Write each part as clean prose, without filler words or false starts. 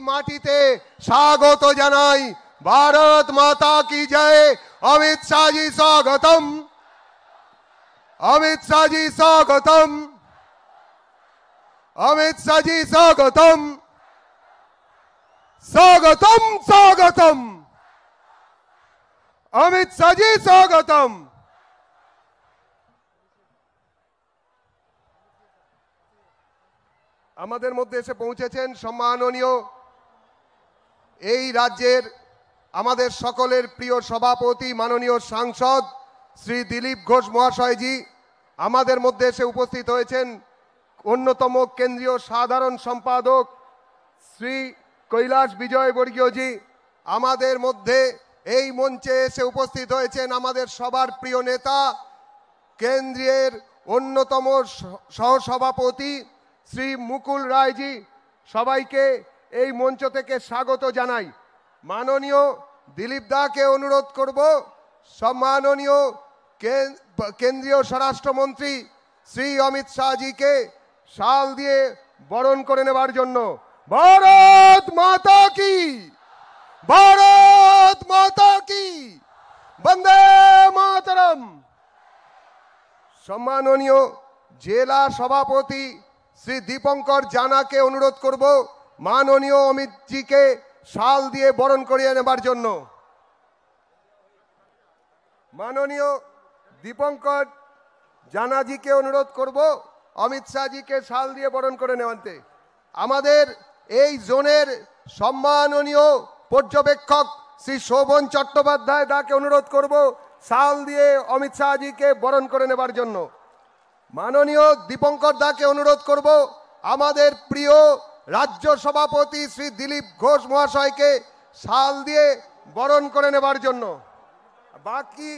মাটিতে স্বাগত জানাই। ভারত মাতা কি জয়। অমিত শাহ জি স্বাগতম, অমিত শাহ জি স্বাগতম, অমিত শাহ জি স্বাগতম, স্বাগতম স্বাগতম, অমিত শাহ জি স্বাগতম। আমাদের মধ্যে এসে পৌঁছেছেন সম্মাননীয় এই রাজ্যের আমাদের সকলের প্রিয় সভাপতি মাননীয় সাংসদ শ্রী দিলীপ ঘোষ মহাশয়জি। আমাদের মধ্যে এসে উপস্থিত হয়েছেন অন্যতম কেন্দ্রীয় সাধারণ সম্পাদক শ্রী কৈলাস বিজয় বর্গীয়জি। আমাদের মধ্যে এই মঞ্চে এসে উপস্থিত হয়েছেন আমাদের সবার প্রিয় নেতা কেন্দ্রের অন্যতম সহসভাপতি শ্রী মুকুল রায়জি। সবাইকে এই মঞ্চ থেকে স্বাগত জানাই। মাননীয় দিলীপ দাকে অনুরোধ করব সম্মাননীয় কেন্দ্রীয় স্বরাষ্ট্রমন্ত্রী শ্রী অমিত শাহজিকে শাল দিয়ে বরণ করে নেবার জন্য। ভারত মাতা কি, ভারত মাতা কি, বন্দে মাতরম। সম্মাননীয় জেলা সভাপতি শ্রী দীপঙ্কর জানাকে অনুরোধ করব মাননীয় অমিতজিকে শাল দিয়ে বরণ করিয়ে নেবার জন্য। মাননীয় দীপঙ্কর জানাজিকে অনুরোধ করব অমিত শাহজিকে শাল দিয়ে বরণ করে নেওয়াতে। আমাদের এই জোনের সম্মাননীয় পর্যবেক্ষক শ্রী শোভন চট্টোপাধ্যায় দাকে অনুরোধ করব শাল দিয়ে অমিত শাহজিকে বরণ করে নেবার জন্য। মাননীয় দীপঙ্কর দাকে অনুরোধ করব আমাদের প্রিয় রাজ্য সভাপতি শ্রী দিলীপ ঘোষ মহাশয়কে শাল দিয়ে বরণ করে নেবার জন্য। বাকি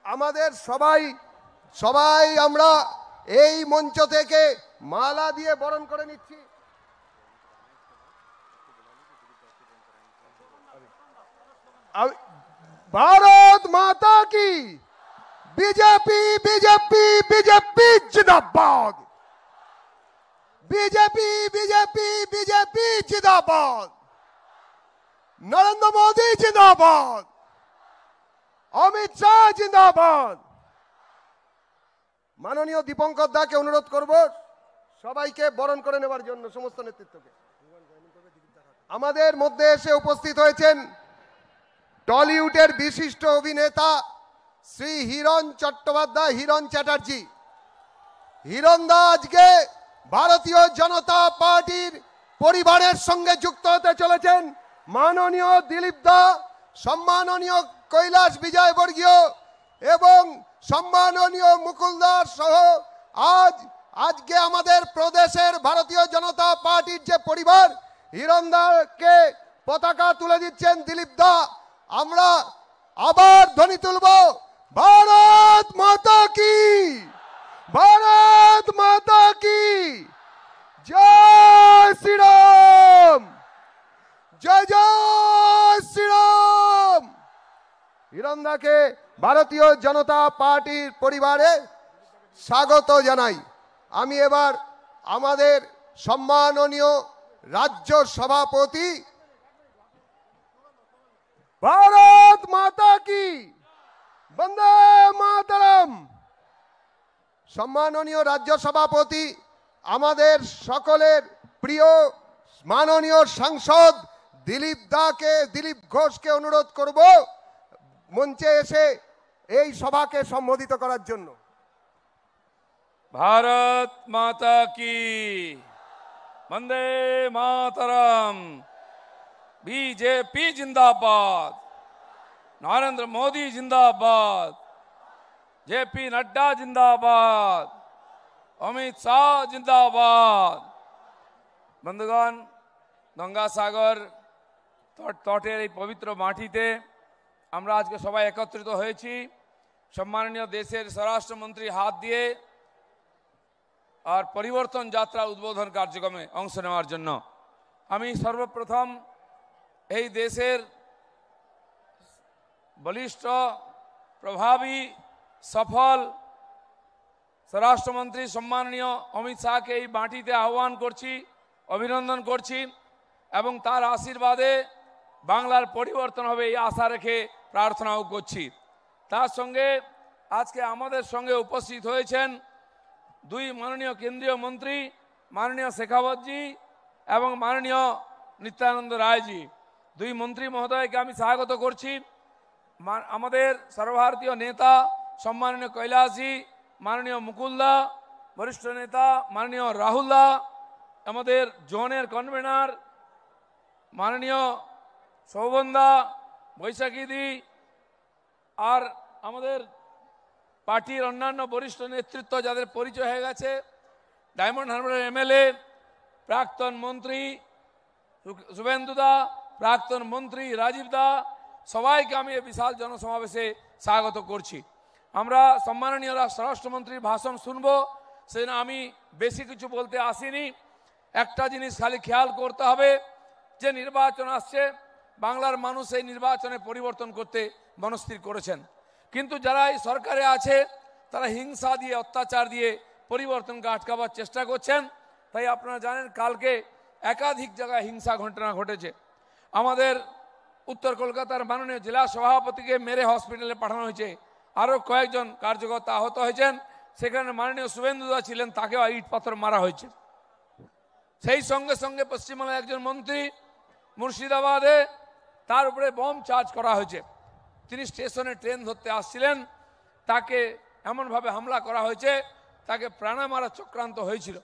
আমাদের সবাই আমরা এই মঞ্চ থেকে মালা দিয়ে বরণ করে নিচ্ছি। ভারত মাতা কি, বিজেপি বিজেপি বিজেপি জিন্দাবাদ, বিজেপি বিজেপি বিজেপি জিন্দাবাদ, নরেন্দ্র মোদী জিন্দাবাদ, অমিত শাহ জিন্দাবাদ। মাননীয় দীপঙ্কর দাকে অনুরোধ করব সবাইকে বরণ করে নেবার জন্য, সমস্ত নেতৃত্বকে। আমাদের মধ্যে এসে উপস্থিত হয়েছেন টলিউডের বিশিষ্ট অভিনেতা শ্রী হিরণ চট্টোপাধ্যায়, হিরণ চ্যাটার্জি। হিরণদা আজকে ভারতীয় জনতা পার্টির পরিবারের সঙ্গে যুক্ত হতে চলেছেন। মাননীয় দিলীপ দা, সম্মাননীয় কৈলাস বিজয় বর্গীয় এবং সম্মাননীয় মুকুল দাস সহ আজকে আমাদের প্রদেশের ভারতীয় জনতা পার্টির যে পরিবার, হিরণদাকে পতাকা তুলে দিচ্ছেন দিলীপ দা। আমরা আবার ধ্বনি তুলব, ভারত মাতা কি, ভারত মাতা কি, জয় শ্রীরাম, জয় জয় শ্রীরাম। হিরণদাকে ভারতীয় জনতা পার্টির পরিবারে স্বাগত জানাই। আমি এবার আমাদের সম্মাননীয় রাজ্য সভাপতি, ভারত মাতা কি, বন্দে মাতরম, সম্মাননীয় রাজ্য সভাপতি আমাদের সকলের প্রিয় মাননীয় সাংসদ দিলীপ ঘোষকে অনুরোধ করব মঞ্চে এসে এই সভাকে সম্বোধিত করার জন্য। भारत माता की, वंदे मातरम, बीजेपी जिंदाबाद, नरेंद्र मोदी जिंदाबाद, जेपी नड्डा जिंदाबाद, अमित शाह जिंदाबाद। बंधुगण, गंगासागर तटेर এই পবিত্র মাটিতে আমরা আজকে সবাই একত্রিত হয়েছি সম্মাননীয় দেশের স্বরাষ্ট্রমন্ত্রী হাত দিয়ে আর পরিবর্তন যাত্রা উদ্বোধন কার্যক্রমে অংশ নেওয়ার জন্য। আমি সর্বপ্রথম এই দেশের বলিষ্ঠ প্রভাবী সফল স্বরাষ্ট্রমন্ত্রী সম্মাননীয় অমিত শাহকে এই মাটিতে আহ্বান করছি অভিনন্দন করছি এবং তার আশীর্বাদে বাংলার পরিবর্তন হবে এই আশা রেখে প্রার্থনাও করছি। তার সঙ্গে আজকে আমাদের সঙ্গে উপস্থিত হয়েছেন দুই মাননীয় কেন্দ্রীয় মন্ত্রী মাননীয় শেখাবতজি এবং মাননীয় নিত্যানন্দ রায়জি। দুই মন্ত্রী মহোদয়কে আমি স্বাগত করছি। আমাদের সর্বভারতীয় নেতা সম্মাননীয় কৈলাসজি, মাননীয় মুকুলদা, বরিষ্ঠ নেতা মাননীয় রাহুলদা, আমাদের জোনের কনভেনার মাননীয় শোভনদা, বৈশাখীদি, আর আমাদের পার্টির অন্যান্য বরিষ্ঠ নেতৃত্ব যাদের পরিচয় হয়ে গেছে, ডায়মন্ড হারবারের এমএলএ, প্রাক্তন মন্ত্রী শুভেন্দুদা, প্রাক্তন মন্ত্রী রাজীবদা, সবাইকে আমি এই বিশাল জনসমাবেশে স্বাগত করছি। আমরা সম্মাননীয় স্বরাষ্ট্রমন্ত্রীর ভাষণ শুনবো, সেজন্য আমি বেশি কিছু বলতে আসিনি। একটা জিনিস খালি খেয়াল করতে হবে যে নির্বাচন আসছে, বাংলার মানুষ এই নির্বাচনে পরিবর্তন করতে মনস্থির করেছেন, কিন্তু যারা এই সরকারে আছে তারা হিংসা দিয়ে অত্যাচার দিয়ে পরিবর্তনকে আটকাবার চেষ্টা করছেন। তাই আপনারা জানেন কালকে একাধিক জায়গায় হিংসা ঘটনা ঘটেছে। আমাদের উত্তর কলকাতার মাননীয় জেলা সভাপতিকে মেরে হসপিটালে পাঠানো হয়েছে, আরও কয়েকজন কার্যকর্তা আহত হয়েছেন। সেখানে মাননীয় শুভেন্দুদা ছিলেন, তাকেও ইট পাথর মারা হয়েছে। সেই সঙ্গে সঙ্গে পশ্চিমবঙ্গের একজন মন্ত্রী মুর্শিদাবাদে তার উপরে বম চার্জ করা হয়েছে। তিনি স্টেশনে ট্রেন ধরতে আসছিলেন, তাকে এমনভাবে হামলা করা হয়েছে, তাকে প্রাণে মারা চক্রান্ত হয়েছিল।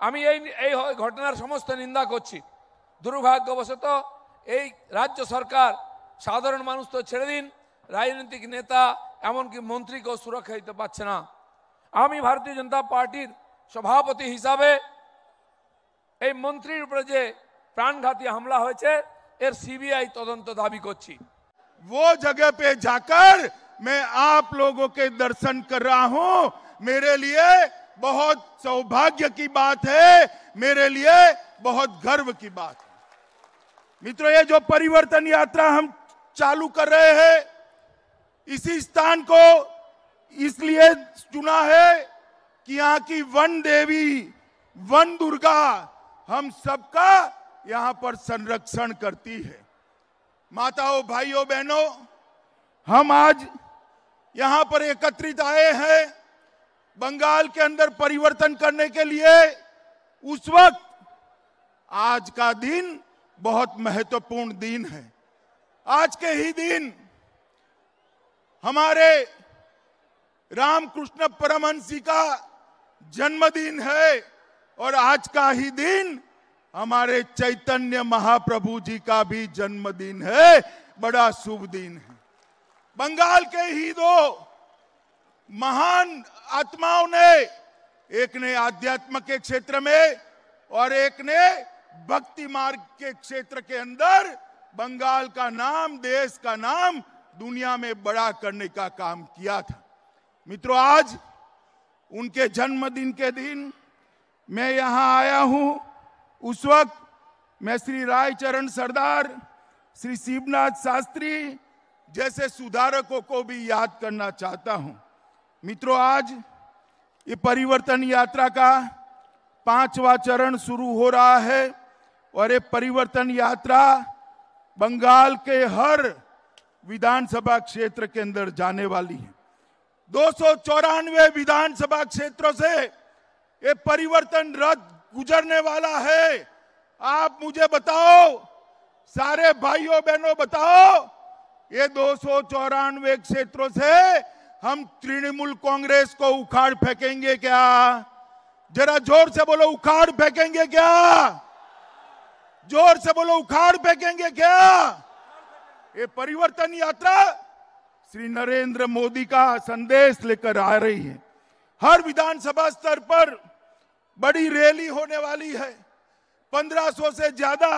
আমি এই ঘটনার সমস্ত নিন্দা করছি। দুর্ভাগ্যবশত এই রাজ্য সরকার সাধারণ মানুষ তো ছেড়ে দিন, রাজনৈতিক নেতা এমনকি মন্ত্রীকেও সুরক্ষা দিতে পারছে না। আমি ভারতীয় জনতা পার্টির সভাপতি হিসাবে এই মন্ত্রীর উপরে যে প্রাণঘাতী হামলা হয়েছে এর सीबीआई তদন্ত দাবি করছি। वो जगह पे जाकर मैं आप लोगों के दर्शन कर रहा हूं, मेरे लिए बहुत सौभाग्य की बात है, मेरे लिए बहुत गर्व की बात है। मित्रों, ये जो परिवर्तन यात्रा हम चालू कर रहे हैं, इसी स्थान को इसलिए चुना है कि यहाँ की वन देवी, वन दुर्गा हम सबका यहां पर संरक्षण करती है। माताओं, भाइयों, बहनों, हम आज यहां पर एकत्रित आए हैं बंगाल के अंदर परिवर्तन करने के लिए। उस वक्त आज का दिन बहुत महत्वपूर्ण दिन है। आज के ही दिन हमारे रामकृष्ण परमहंस जी का जन्मदिन है और आज का ही दिन हमारे चैतन्य महाप्रभु जी का भी जन्मदिन है। बड़ा शुभ दिन है। बंगाल के ही दो महान आत्माओं ने, एक ने आध्यात्म के क्षेत्र में और एक ने भक्ति मार्ग के क्षेत्र के अंदर बंगाल का नाम, देश का नाम दुनिया में बड़ा करने का काम किया था। मित्रों, आज उनके जन्मदिन के दिन मैं यहां आया हूं। उस वक्त मैं श्री रायचरण सरदार, श्री शिवनाथ शास्त्री जैसे सुधारकों को भी याद करना चाहता हूं। मित्रों, आज ये परिवर्तन यात्रा का 5वां चरण शुरू हो रहा है और ये परिवर्तन यात्रा बंगाल के हर विधानसभा क्षेत्र के अंदर जाने वाली है। 294 विधानसभा क्षेत्रों से ये परिवर्तन रथ गुजरने वाला है। आप मुझे बताओ, सारे भाइयों बहनों बताओ, ये 294 क्षेत्रों से हम तृणमूल कांग्रेस को उखाड़ फेंकेंगे क्या? जरा जोर से बोलो, उखाड़ फेंकेंगे क्या? जोर से बोलो, उखाड़ फेंकेंगे क्या? ये परिवर्तन यात्रा श्री नरेंद्र मोदी का संदेश लेकर आ रही है। हर विधानसभा स्तर पर बड़ी रैली होने वाली है, 1500 से ज्यादा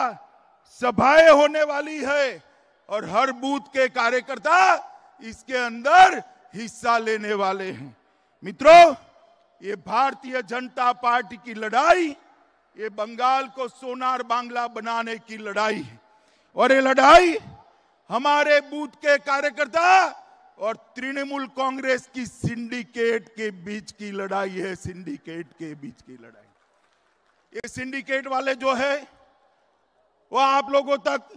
सभाएं होने वाली है और हर बूथ के कार्यकर्ता इसके अंदर हिस्सा लेने वाले हैं। मित्रों, ये भारतीय जनता पार्टी की लड़ाई, ये बंगाल को सोनार बांग्ला बनाने की लड़ाई है और ये लड़ाई हमारे बूथ के कार्यकर्ता और तृणमूल कांग्रेस की सिंडिकेट के बीच की लड़ाई है। सिंडिकेट के बीच की लड़ाई। ये सिंडिकेट वाले जो है वो आप लोगों तक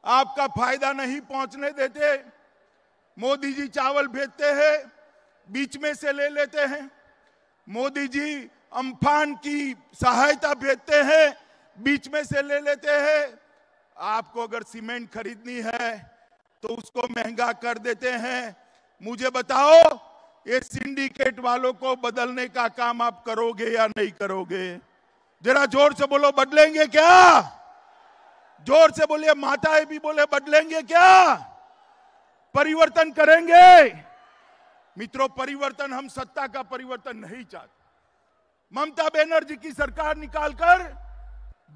आपका फायदा नहीं पहुंचने देते। मोदी जी चावल भेजते हैं, बीच में से ले लेते हैं। मोदी जी अम्फान की सहायता भेजते हैं, बीच में से ले लेते हैं। आपको अगर सीमेंट खरीदनी है तो उसको महंगा कर देते हैं। मुझे बताओ, ये सिंडिकेट वालों को बदलने का काम आप करोगे या नहीं करोगे? जरा जोर से बोलो, बदलेंगे क्या? जोर से बोलिए, माताएं भी बोले बदलेंगे क्या? परिवर्तन करेंगे? मित्रों, परिवर्तन, हम सत्ता का परिवर्तन नहीं चाहते। ममता बनर्जी की सरकार निकालकर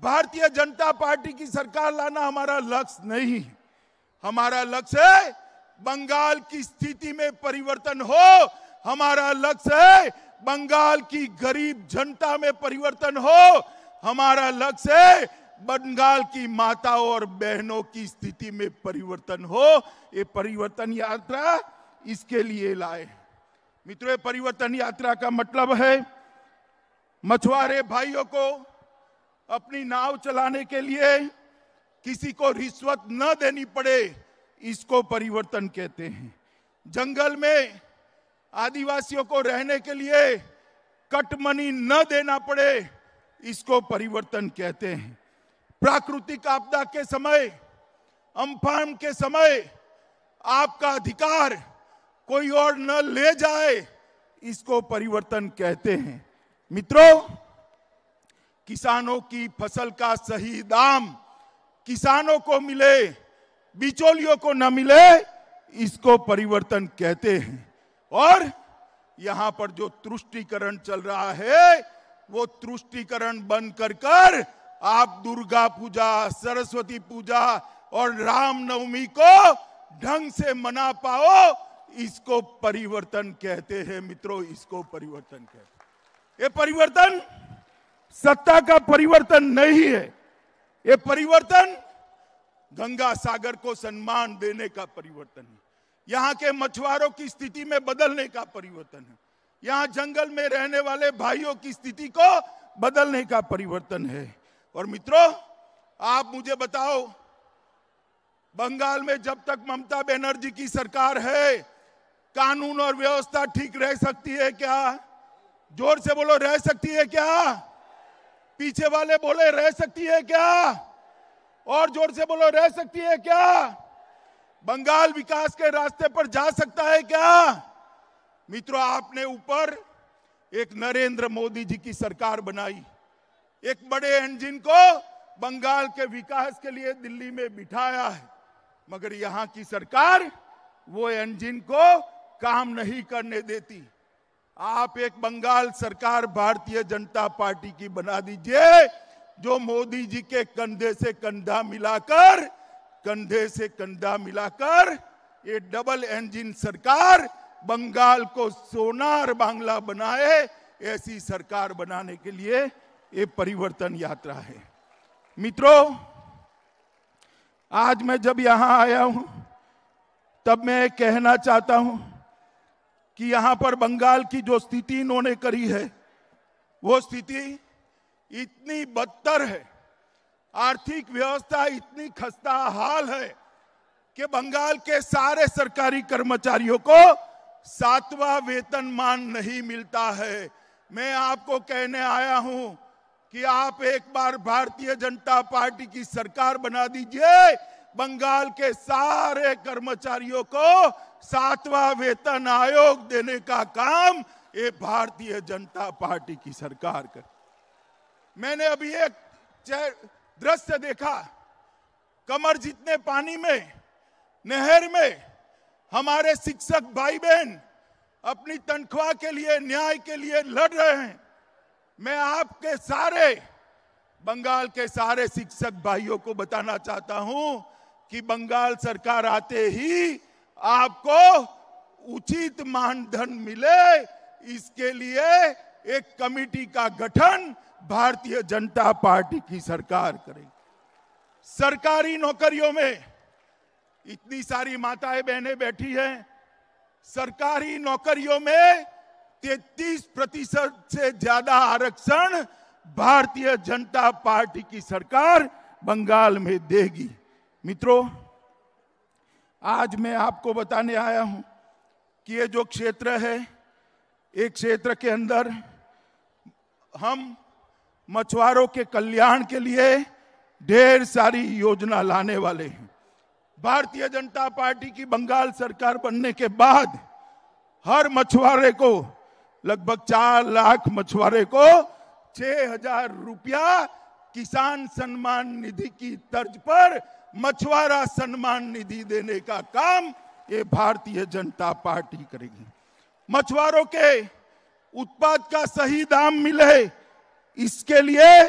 भारतीय जनता पार्टी की सरकार लाना हमारा लक्ष्य नहीं। हमारा लक्ष्य है बंगाल की स्थिति में परिवर्तन हो। हमारा लक्ष्य है बंगाल की गरीब जनता में परिवर्तन हो। हमारा लक्ष्य है बंगाल की माताओं और बहनों की स्थिति में परिवर्तन हो। ये परिवर्तन यात्रा इसके लिए लाए। मित्रों, ये परिवर्तन यात्रा का मतलब है मछुआरे भाइयों को अपनी नाव चलाने के लिए किसी को रिश्वत न देनी पड़े, इसको परिवर्तन कहते हैं। जंगल में आदिवासियों को रहने के लिए कटमनी न देना पड़े, इसको परिवर्तन कहते हैं। प्राकृतिक आपदा के समय, अम्फान के समय आपका अधिकार कोई और न ले जाए, इसको परिवर्तन कहते हैं। मित्रों, किसानों की फसल का सही दाम किसानों को मिले, बिचौलियों को न मिले, इसको परिवर्तन कहते हैं। और यहां पर जो तुष्टीकरण चल रहा है, वो तुष्टीकरण बंद कर आप दुर्गा पूजा, सरस्वती पूजा और रामनवमी को ढंग से मना पाओ, इसको परिवर्तन कहते हैं। मित्रों, इसको परिवर्तन कहते हैं। ये परिवर्तन सत्ता का परिवर्तन नहीं है। ये परिवर्तन गंगा सागर को सम्मान देने का परिवर्तन है। यहाँ के मछुआरों की स्थिति में बदलने का परिवर्तन है। यहाँ जंगल में रहने वाले भाइयों की स्थिति को बदलने का परिवर्तन है। और मित्रों, आप मुझे बताओ, बंगाल में जब तक ममता बनर्जी की सरकार है, कानून और व्यवस्था ठीक रह सकती है क्या? जोर से बोलो, रह सकती है क्या? पीछे वाले बोले, रह सकती है क्या? और जोर से बोलो, रह सकती है क्या? बंगाल विकास के रास्ते पर जा सकता है क्या? मित्रों, आपने ऊपर एक नरेंद्र मोदी जी की सरकार बनाई, एक बड़े इंजन को बंगाल के विकास के लिए दिल्ली में बिठाया है, मगर यहां की सरकार वो इंजन को काम नहीं करने देती। आप एक बंगाल सरकार भारतीय जनता पार्टी की बना दीजिए, जो मोदी जी के कंधे से कंधा मिलाकर ये डबल इंजन सरकार बंगाल को सोनार बांग्ला बनाए। ऐसी सरकार बनाने के लिए ये परिवर्तन यात्रा है। मित्रों, आज मैं जब यहां आया हूं, तब मैं कहना चाहता हूं कि यहां पर बंगाल की जो स्थिति इन्होंने करी है, वो स्थिति इतनी बदतर है, आर्थिक व्यवस्था इतनी खस्ता हाल है कि बंगाल के सारे सरकारी कर्मचारियों को 7वां वेतनमान नहीं मिलता है। मैं आपको कहने आया हूं कि आप एक बार भारतीय जनता पार्टी की सरकार बना दीजिए, बंगाल के सारे कर्मचारियों को 7वां वेतन आयोग देने का काम ये भारतीय जनता पार्टी की सरकार कर। मैंने अभी एक दृश्य देखा, कमर जितने पानी में, नहर में हमारे शिक्षक भाई बहन अपनी तनख्वाह के लिए, न्याय के लिए लड़ रहे हैं। मैं आपके सारे बंगाल के सारे शिक्षक भाइयों को बताना चाहता हूं कि बंगाल सरकार आते ही आपको उचित मानधन मिले, इसके लिए एक कमेटी का गठन भारतीय जनता पार्टी की सरकार करेगी। सरकारी नौकरियों में इतनी सारी माताएं बहनें बैठी हैं, सरकारी नौकरियों में 33% से ज्यादा आरक्षण भारतीय जनता पार्टी की सरकार बंगाल में देगी। मित्रों, आज मैं आपको बताने आया हूं कि ये जो क्षेत्र है, एक क्षेत्र के अंदर हम मछुआरों के कल्याण के लिए ढेर सारी योजना लाने वाले हैं। भारतीय जनता पार्टी की बंगाल सरकार बनने के बाद हर मछुआरे को, लगभग 4 लाख मछुआरे को 6,000 रुपया किसान सम्मान निधि की तर्ज पर मछुआरा सम्मान निधि देने का काम ये भारतीय जनता पार्टी करेगी। मछुआरों के उत्पाद का सही दाम मिले, इसके लिए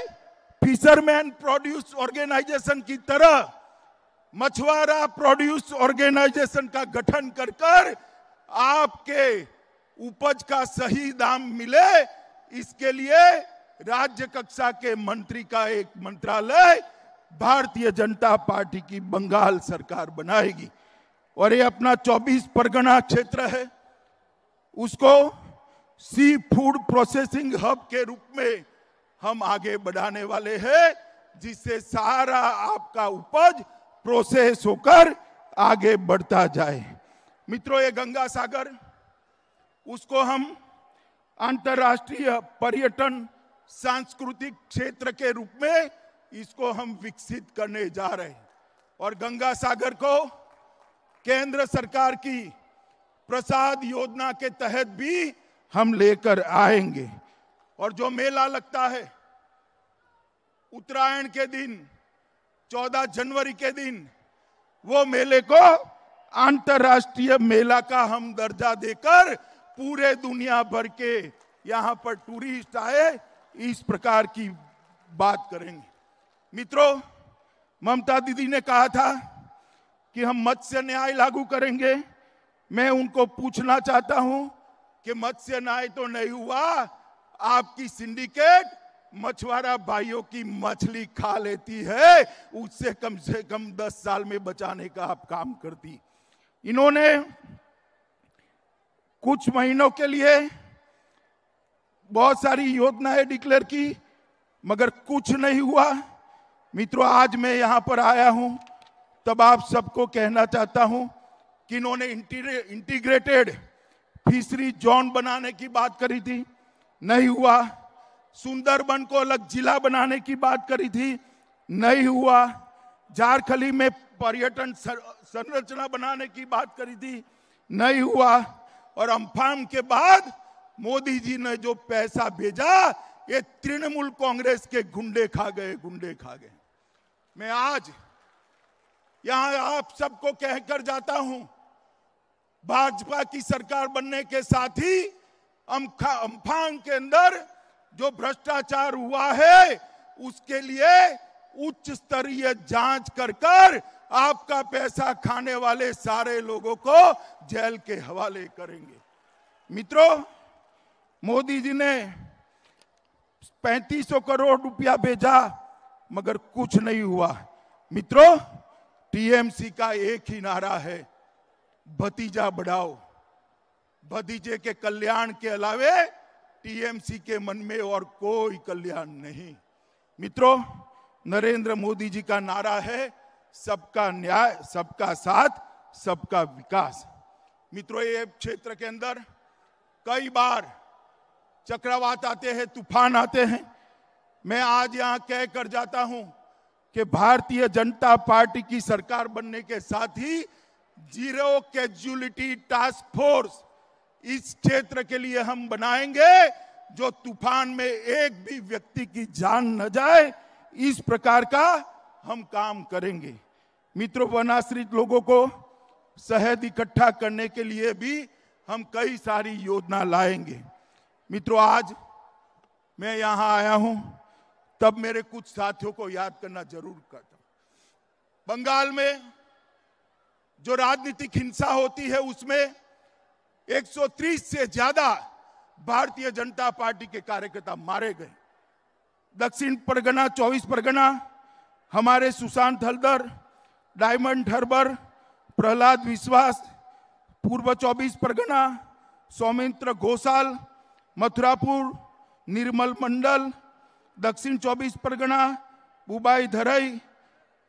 फिशरमैन प्रोड्यूस ऑर्गेनाइजेशन की तरह मछुआरा प्रोड्यूस ऑर्गेनाइजेशन का गठन कर कर आपके उपज का सही दाम मिले, इसके लिए राज्य कक्षा के मंत्री का एक मंत्रालय भारतीय जनता पार्टी की बंगाल सरकार बनाएगी। और ये अपना 24 परगना क्षेत्र है, उसको सी फूड प्रोसेसिंग हब के रूप में हम आगे बढ़ाने वाले हैं, जिससे सारा आपका उपज प्रोसेस होकर आगे बढ़ता जाए। मित्रों, ये गंगा सागर, उसको हम अंतर्राष्ट्रीय पर्यटन सांस्कृतिक क्षेत्र के रूप में इसको हम विकसित करने जा रहे हैं। और गंगा सागर को केंद्र सरकार की प्रसाद योजना के तहत भी हम लेकर आएंगे। और जो मेला लगता है उत्तरायण के दिन, 14 जनवरी के दिन, वो मेले को अंतर्राष्ट्रीय मेला का हम दर्जा देकर पूरे दुनिया भर के यहां पर टूरिस्ट आए, इस प्रकार की बात करेंगे। मित्रों, ममता दीदी ने कहा था कि हम मत्स्य न्याय लागू करेंगे। मैं उनको पूछना चाहता हूं कि मत्स्य न्याय तो नहीं हुआ, आपकी सिंडिकेट मछुआरा भाइयों की मछली खा लेती है, उससे कम 10 साल में बचाने का आप काम करती। इन्होंने कुछ महीनों के लिए बहुत सारी योजनाएं डिक्लेयर की, मगर कुछ नहीं हुआ। मित्रों, आज मैं यहां पर आया हूं तब आप सबको कहना चाहता हूं कि इन्होंने इंटीग्रेटेड फिशरी जोन बनाने की बात करी थी, नहीं हुआ। सुंदरबन को अलग जिला बनाने की बात करी थी, नहीं हुआ। झारखली में पर्यटन संरचना बनाने की बात करी थी, नहीं हुआ। और अम्फान के बाद मोदी जी ने जो पैसा भेजा, ये तृणमूल कांग्रेस के गुंडे खा गए। मैं आज यहां आप सबको कहकर जाता हूं, भाजपा की सरकार बनने के साथ ही अम्फान के अंदर जो भ्रष्टाचार हुआ है, उसके लिए उच्च स्तरीय जांच कर आपका पैसा खाने वाले सारे लोगों को जेल के हवाले करेंगे। मित्रों, मोदी जी ने 3500 करोड़ रुपया भेजा, मगर कुछ नहीं हुआ। मित्रों, टीएमसी का एक ही नारा है, भतीजा बढ़ाओ। भतीजे के कल्याण के अलावे टीएमसी के मन में और कोई कल्याण नहीं। मित्रों, नरेंद्र मोदी जी का नारा है सबका न्याय, सबका साथ, सबका विकास। मित्रों, ये क्षेत्र के अंदर कई बार चक्रवात आते हैं, तूफान आते हैं। मैं आज यहां कहकर जाता हूं कि भारतीय जनता पार्टी की सरकार बनने के साथ ही जीरो कैजुअलिटी टास्क फोर्स इस क्षेत्र के लिए हम बनाएंगे, जो तूफान में एक भी व्यक्ति की जान न जाए, इस प्रकार का हम काम करेंगे। मित्रों, वनाश्रित लोगों को शहद इकट्ठा करने के लिए भी हम कई सारी योजना लाएंगे। मित्रों, आज मैं यहां आया हूं तब मेरे कुछ साथियों को याद करना जरूर करता हूं। बंगाल में जो राजनीतिक हिंसा होती है, उसमें 130 से ज्यादा भारतीय जनता पार्टी के कार्यकर्ता मारे गए। दक्षिण परगना, 24 परगना, हमारे सुशांत हलदर, डायमंड हर्बर, प्रहलाद विश्वास, पूर्व 24 परगना, सौमित्र घोषाल, मथुरापुर, निर्मल मंडल, दक्षिण 24 परगना, बुबाई धरई,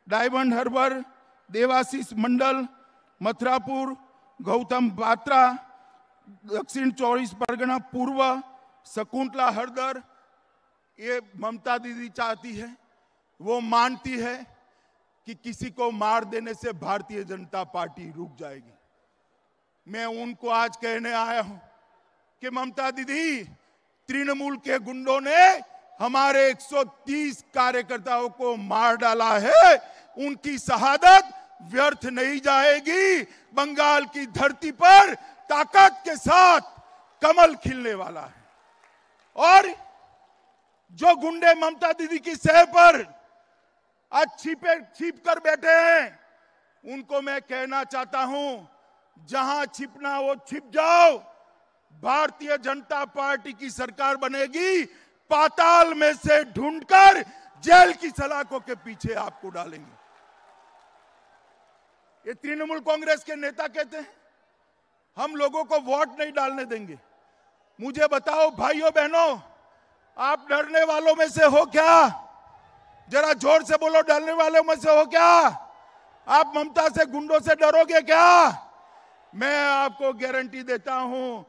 डायमंड हार्बर, देवाशीष मंडल, मथुरापुर, गौतम बात्रा, दक्षिण 24 परगना पूर्व, शकुंतला हरदर। ये ममता दीदी चाहती है, वो मानती है कि किसी को मार देने से भारतीय जनता पार्टी रुक जाएगी। मैं उनको आज कहने आया हूं कि ममता दीदी, तृणमूल के गुंडों ने हमारे 130 कार्यकर्ताओं को मार डाला है, उनकी शहादत व्यर्थ नहीं जाएगी। बंगाल की धरती पर ताकत के साथ कमल खिलने वाला है। और जो गुंडे ममता दीदी की सह पर आज छिप कर बैठे हैं, उनको मैं कहना चाहता हूं, जहां छिपना वो छिप जाओ। भारतीय जनता पार्टी की सरकार बनेगी, पाताल में से ढूंढकर जेल की सलाखों के पीछे आपको डालेंगे। ये तृणमूल कांग्रेस के नेता कहते हैं हम लोगों को वोट नहीं डालने देंगे। मुझे बताओ भाइयों बहनों, आप डरने वालों में से हो क्या? जरा जोर से बोलो, डरने वालों में से हो क्या? आप ममता से, गुंडों से डरोगे क्या? मैं आपको गारंटी देता हूं,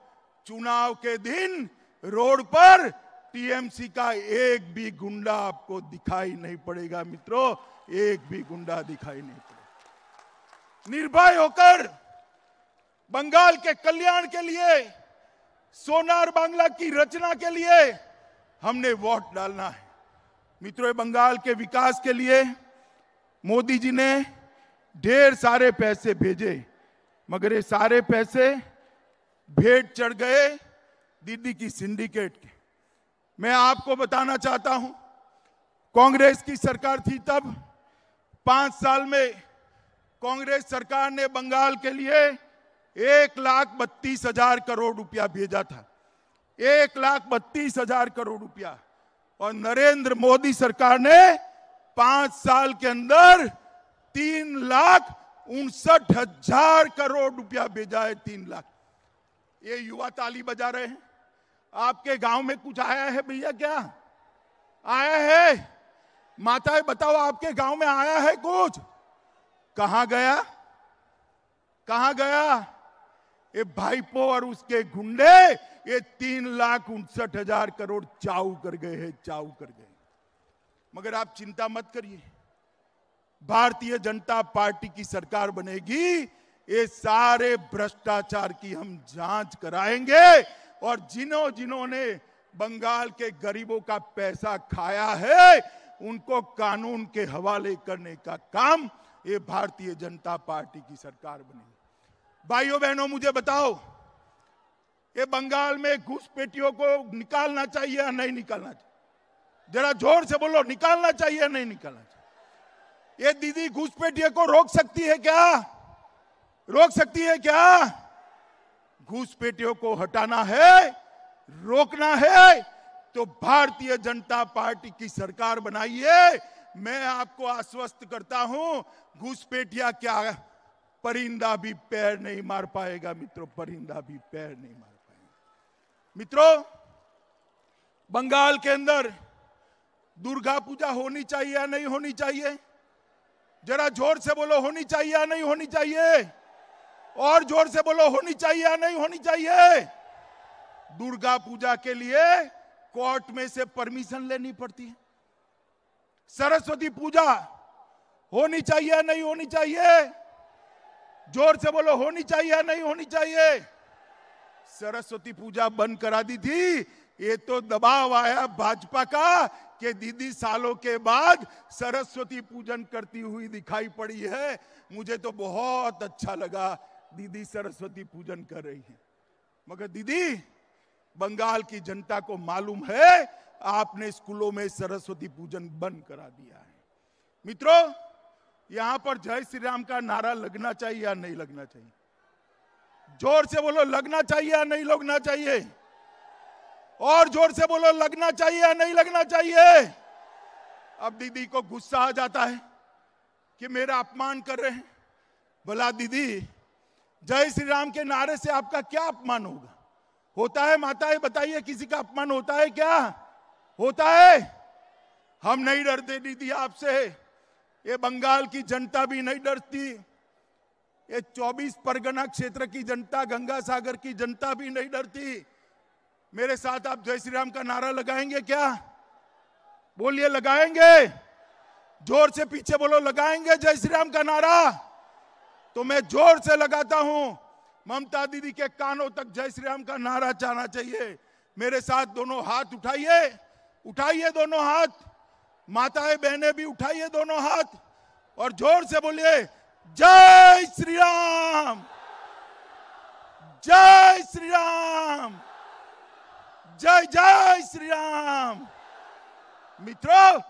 चुनाव के दिन रोड पर टीएमसी का एक भी गुंडा आपको दिखाई नहीं पड़ेगा मित्रों, एक भी गुंडा दिखाई नहीं पड़ेगा। निर्भय होकर बंगाल के कल्याण के लिए, सोनार बांग्ला की रचना के लिए हमने वोट डालना है मित्रों। बंगाल के विकास के लिए मोदी जी ने ढेर सारे पैसे भेजे, मगर ये सारे पैसे भेंट चढ़ गए दीदी की सिंडिकेट के। मैं आपको बताना चाहता हूं, कांग्रेस की सरकार थी तब 5 साल में कांग्रेस सरकार ने बंगाल के लिए 1,32,000 करोड़ रुपया भेजा था, 1,32,000 करोड़ रुपया। और नरेंद्र मोदी सरकार ने 5 साल के अंदर 3,59,000 करोड़ रुपया भेजा है। 3 लाख। ये युवा ताली बजा रहे हैं। आपके गांव में कुछ आया है भैया? क्या आया है? माताएं बताओ, आपके गांव में आया है कुछ? कहां गया? कहां गया? ये भाईपो और उसके गुंडे ये 3,59,000 करोड़ चाऊ कर गए हैं, चाऊ कर गए। मगर आप चिंता मत करिए, भारतीय जनता पार्टी की सरकार बनेगी, ये सारे भ्रष्टाचार की हम जांच कराएंगे। और जिन्होंने बंगाल के गरीबों का पैसा खाया है, उनको कानून के हवाले करने का काम ये भारतीय जनता पार्टी की सरकार बनेगी। भाइयों बहनों, मुझे बताओ, ये बंगाल में घुसपैठियों को निकालना चाहिए या नहीं निकालना चाहिए? जरा जोर से बोलो, निकालना चाहिए या नहीं निकालना चाहिए? ये दीदी घुसपैठियों को रोक सकती है क्या? रोक सकती है क्या? घुसपैठियों को हटाना है, रोकना है तो भारतीय जनता पार्टी की सरकार बनाइए। मैं आपको आश्वस्त करता हूं, घुसपैठिया क्या, परिंदा भी पैर नहीं मार पाएगा मित्रों, परिंदा भी पैर नहीं मार पाएगा। मित्रों, बंगाल के अंदर दुर्गा पूजा होनी चाहिए या नहीं होनी चाहिए? जरा जोर से बोलो, होनी चाहिए या नहीं होनी चाहिए? और जोर से बोलो, होनी चाहिए या नहीं होनी चाहिए? दुर्गा पूजा के लिए कोर्ट में से परमिशन लेनी पड़ती है। सरस्वती पूजा होनी चाहिए या नहीं होनी चाहिए? जोर से बोलो, होनी चाहिए या नहीं होनी चाहिए? सरस्वती पूजा बंद करा दी थी। ये तो दबाव आया भाजपा का कि दीदी सालों के बाद सरस्वती पूजन करती हुई दिखाई पड़ी है। मुझे तो बहुत अच्छा लगा, दीदी सरस्वती पूजन कर रही है। मगर दीदी, बंगाल की जनता को मालूम है आपने स्कूलों में सरस्वती पूजन बंद करा दिया है। मित्रों, यहां पर जय श्री राम का नारा लगना चाहिए या नहीं लगना चाहिए? जोर से बोलो, लगना चाहिए या नहीं लगना चाहिए? और जोर से बोलो, लगना चाहिए या नहीं लगना चाहिए? अब दीदी को गुस्सा आ जाता है कि मेरा अपमान कर रहे हैं। भला दीदी, जय श्री राम के नारे से आपका क्या अपमान होगा? होता है? माताएं बताइए, किसी का अपमान होता है क्या? होता है? हम नहीं डरते दीदी आपसे, ये बंगाल की जनता भी नहीं डरती, ये 24 परगना क्षेत्र की जनता, गंगा सागर की जनता भी नहीं डरती। मेरे साथ आप जय श्री राम का नारा लगाएंगे क्या? बोलिए, लगाएंगे? जोर से पीछे बोलो, लगाएंगे जय श्री राम का नारा? तो मैं जोर से लगाता हूं। ममता दीदी के कानों तक जय श्री राम का नारा जाना चाहिए। मेरे साथ दोनों हाथ उठाइए, उठाइए दोनों हाथ, माताएं बहनें भी उठाइए दोनों हाथ, और जोर से बोलिए, जय श्री राम, जय श्री राम, जय जय श्री राम। मित्रों,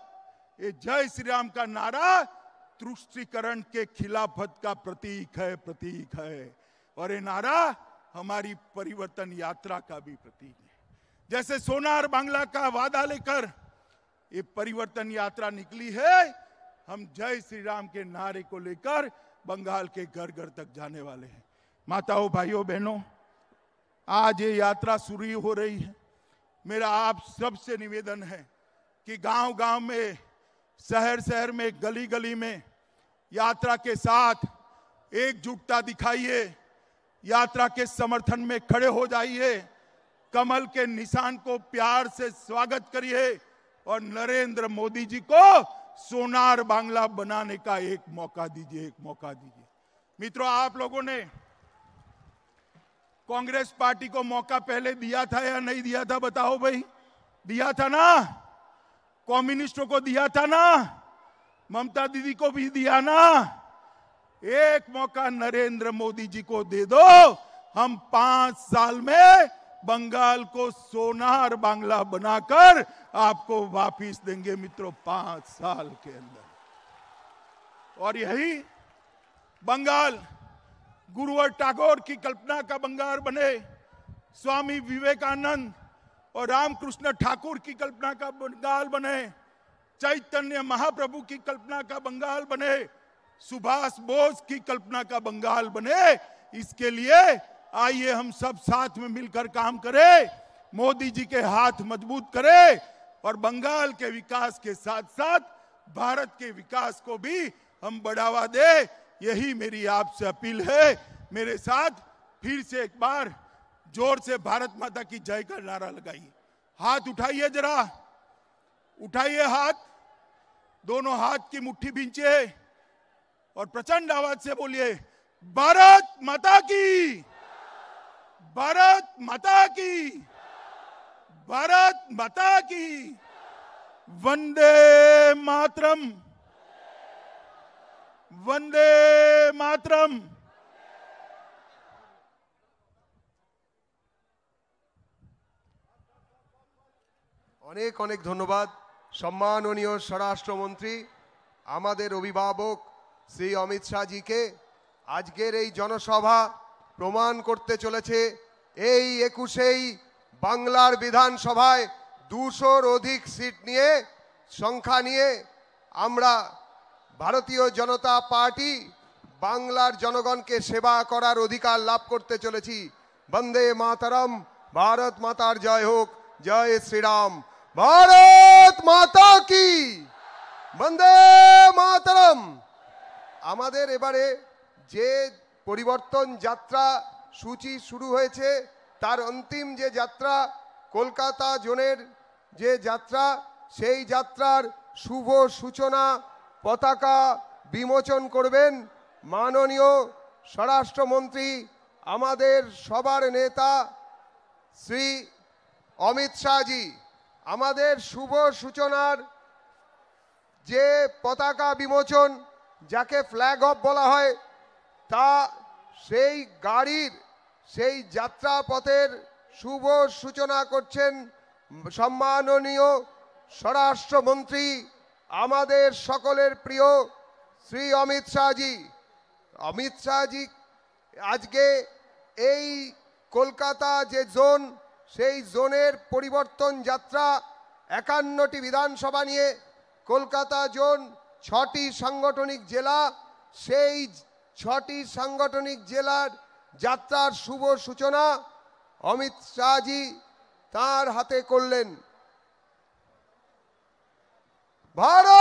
ये जय श्री राम का नारा तुष्टीकरण के खिलाफत का प्रतीक है, प्रतीक है। और ये नारा हमारी परिवर्तन यात्रा का भी प्रतीक है। जैसे सोनार बांग्ला का वादा लेकर ये परिवर्तन यात्रा निकली है, हम जय श्री राम के नारे को लेकर बंगाल के घर घर तक जाने वाले हैं। माताओं, भाइयों, बहनों, आज ये यात्रा शुरू हो रही है। मेरा आप सबसे निवेदन है कि गांव गांव में, शहर शहर में, गली गली में यात्रा के साथ एकजुटता दिखाइए, यात्रा के समर्थन में खड़े हो जाइए, कमल के निशान को प्यार से स्वागत करिए और नरेंद्र मोदी जी को सोनार बांग्ला बनाने का एक मौका दीजिए, एक मौका दीजिए। मित्रों, आप लोगों ने कांग्रेस पार्टी को मौका पहले दिया था या नहीं दिया था? बताओ भाई, दिया था ना? कम्युनिस्टों को दिया था ना? ममता दीदी को भी दिया ना? एक मौका नरेंद्र मोदी जी को दे दो, हम 5 साल में बंगाल को सोनार बांग्ला बनाकर आपको वापिस देंगे मित्रों, 5 साल के अंदर। और यही बंगाल गुरुवर टैगोर की कल्पना का बंगाल बने, स्वामी विवेकानंद और रामकृष्ण ठाकुर की कल्पना का बंगाल बने, चैतन्य महाप्रभु की कल्पना का बंगाल बने, सुभाष बोस की कल्पना का बंगाल बने। इसके लिए आइए हम सब साथ में मिलकर काम करें, मोदी जी के हाथ मजबूत करें और बंगाल के विकास के साथ साथ भारत के विकास को भी हम बढ़ावा दें। यही मेरी आपसे अपील है। मेरे साथ फिर से एक बार जोर से भारत माता की जय का नारा लगाइए। हाथ उठाइए, जरा उठाइए हाथ, दोनों हाथ की मुट्ठी भींचिए और प्रचंड आवाज से बोलिए, भारत माता की, भारत माता की, भारत माता की, वंदे मातरम, वंदे मातरम। অনেক অনেক ধন্যবাদ সম্মাননীয় স্বরাষ্ট্রমন্ত্রী আমাদের অভিভাবক শ্রী অমিত শাহজিকে। আজকের এই জনসভা প্রমাণ করতে চলেছে এই 21 বাংলার বিধানসভায় 200-র অধিক সিট নিয়ে, সংখ্যা নিয়ে আমরা ভারতীয় জনতা পার্টি বাংলার জনগণকে সেবা করার অধিকার লাভ করতে চলেছি। বন্দে মাতরম, ভারত মাতার জয় হোক, জয় শ্রীরাম, ভারত মাতা কি, বন্দে মাতরম। আমাদের এবারে যে পরিবর্তন যাত্রা সূচি শুরু হয়েছে, তার অন্তিম যে যাত্রা কলকাতা জোনের যে যাত্রা, সেই যাত্রার শুভ সূচনা পতাকা বিমোচন করবেন মাননীয় স্বরাষ্ট্রমন্ত্রী, আমাদের সবার নেতা শ্রী অমিত শাহজি। আমাদের শুভ সূচনার যে পতাকা বিমোচন, যাকে ফ্ল্যাগ অফ বলা হয়, তা সেই গাড়ির, সেই যাত্রা পথের শুভ সূচনা করছেন সম্মাননীয় স্বরাষ্ট্রমন্ত্রী, আমাদের সকলের প্রিয় শ্রী অমিত শাহজি। অমিত শাহজি আজকে এই কলকাতা যে জোন, সেই জোনের পরিবর্তন যাত্রা 51টি বিধানসভা নিয়ে কলকাতা জোন 6টি সাংগঠনিক জেলা, সেই 6টি সাংগঠনিক জেলার যাত্রার শুভ সূচনা অমিত শাহজি তার হাতে করলেন। भारत